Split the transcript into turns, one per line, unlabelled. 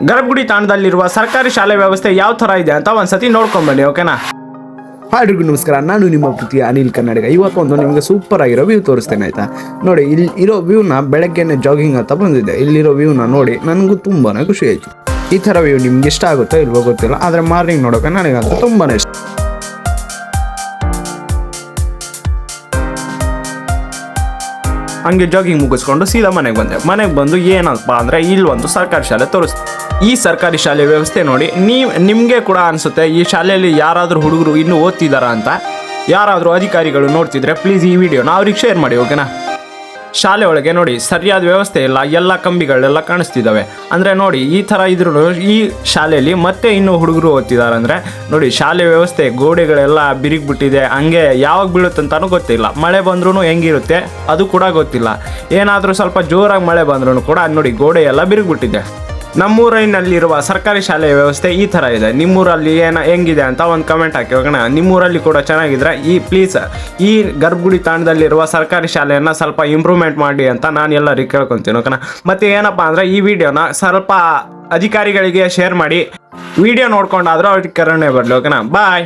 ಗರ್ಭಗುಡಿ ತಾಣದಲ್ಲಿರುವ ಸರ್ಕಾರಿ ಶಾಲೆ ವ್ಯವಸ್ಥೆ ಯಾವ ಥರ ಇದೆ ಅಂತ ಒಂದ್ಸತಿ ನೋಡ್ಕೊಂಬನ್ನಿ, ಓಕೆನಾ?
ಎಲ್ರಿಗೂ ನಮಸ್ಕಾರ, ನಾನು ನಿಮ್ಮ ಪ್ರೀತಿಯ ಅನಿಲ್ ಕನ್ನಡಿಗ. ಇವತ್ತೊಂದು ನಿಮಗೆ ಸೂಪರ್ ಆಗಿರೋ ವ್ಯೂ ತೋರಿಸ್ತೇನೆ, ಆಯಿತಾ? ನೋಡಿ, ಇಲ್ಲಿ ಇರೋ ವ್ಯೂನ ಬೆಳಗ್ಗೆನೆ ಜಾಗಿಂಗ್ ಅಂತ ಬಂದಿದ್ದೆ. ಇಲ್ಲಿರೋ ವ್ಯೂನ ನೋಡಿ ನನಗೂ ತುಂಬಾ ಖುಷಿ ಆಯಿತು. ಈ ಥರ ವ್ಯೂ ನಿಮ್ಗೆ ಇಷ್ಟ ಆಗುತ್ತೋ ಇಲ್ವೋ ಗೊತ್ತಿಲ್ಲ, ಆದರೆ ಮಾರ್ನಿಂಗ್ ನೋಡೋಕೆ ನನಗಂತೂ ತುಂಬಾ ಇಷ್ಟ.
ಹಂಗೆ ಜಾಗಿಂಗ್ ಮುಗಿಸ್ಕೊಂಡು ಸೀದಾ ಮನೆಗೆ ಬಂದು ಏನಪ್ಪ ಅಂದರೆ ಇಲ್ಲಿ ಒಂದು ಸರ್ಕಾರಿ ಶಾಲೆ ತೋರಿಸ್ತೀನಿ. ಈ ಸರ್ಕಾರಿ ಶಾಲೆ ವ್ಯವಸ್ಥೆ ನೋಡಿ ನಿಮಗೆ ಕೂಡ ಅನಿಸುತ್ತೆ ಈ ಶಾಲೆಯಲ್ಲಿ ಯಾರಾದರೂ ಹುಡುಗರು ಇನ್ನೂ ಓದ್ತಿದ್ದಾರಾ ಅಂತ. ಯಾರಾದರೂ ಅಧಿಕಾರಿಗಳು ನೋಡ್ತಿದ್ರೆ ಪ್ಲೀಸ್ ಈ ವಿಡಿಯೋನ ಅವ್ರಿಗೆ ಶೇರ್ ಮಾಡಿ, ಓಕೆನಾ? ಶಾಲೆ ಒಳಗೆ ನೋಡಿ ಸರಿಯಾದ ವ್ಯವಸ್ಥೆ ಇಲ್ಲ, ಎಲ್ಲ ಕಂಬಿಗಳೆಲ್ಲ ಕಾಣಿಸ್ತಿದ್ದಾವೆ. ಅಂದರೆ ನೋಡಿ ಈ ಥರ ಇದ್ರೂ ಈ ಶಾಲೆಯಲ್ಲಿ ಮತ್ತೆ ಇನ್ನೂ ಹುಡುಗರು ಓದ್ತಿದ್ದಾರೆ ಅಂದರೆ ನೋಡಿ ಶಾಲೆ ವ್ಯವಸ್ಥೆ ಗೋಡೆಗಳೆಲ್ಲ ಬಿರುಗ್ಬಿಟ್ಟಿದೆ. ಹಂಗೆ ಯಾವಾಗ ಬೀಳುತ್ತಂತನೂ ಗೊತ್ತಿಲ್ಲ. ಮಳೆ ಬಂದ್ರೂ ಹೆಂಗಿರುತ್ತೆ ಅದು ಕೂಡ ಗೊತ್ತಿಲ್ಲ. ಏನಾದರೂ ಸ್ವಲ್ಪ ಜೋರಾಗಿ ಮಳೆ ಬಂದ್ರೂ ಕೂಡ ನೋಡಿ ಗೋಡೆ ಎಲ್ಲ ಬಿರುಗ್ಬಿಟ್ಟಿದೆ. ನಮ್ಮೂರಿನಲ್ಲಿರುವ ಸರ್ಕಾರಿ ಶಾಲೆಯ ವ್ಯವಸ್ಥೆ ಈ ಥರ ಇದೆ. ನಿಮ್ಮೂರಲ್ಲಿ ಹೆಂಗಿದೆ ಅಂತ ಒಂದು ಕಮೆಂಟ್ ಹಾಕಿ, ಹೋಗೋಣ. ನಿಮ್ಮೂರಲ್ಲಿ ಕೂಡ ಚೆನ್ನಾಗಿದ್ರೆ ಪ್ಲೀಸ್ ಈ ಗರ್ಭಗುಡಿ ತಾಣದಲ್ಲಿರುವ ಸರ್ಕಾರಿ ಶಾಲೆಯನ್ನು ಸ್ವಲ್ಪ ಇಂಪ್ರೂವ್ಮೆಂಟ್ ಮಾಡಿ ಅಂತ ನಾನು ಎಲ್ಲರಿಗೆ ಕೇಳ್ಕೊತೀನಿ, ಓಕೆನಾ? ಮತ್ತು ಏನಪ್ಪ ಅಂದರೆ ಈ ವಿಡಿಯೋನ ಸ್ವಲ್ಪ ಅಧಿಕಾರಿಗಳಿಗೆ ಶೇರ್ ಮಾಡಿ. ವಿಡಿಯೋ ನೋಡ್ಕೊಂಡಾದ್ರೂ ಅವ್ರಿಗೆ ಕರುಣೆ ಬರಲಿ, ಓಕೆನಾ? ಬಾಯ್.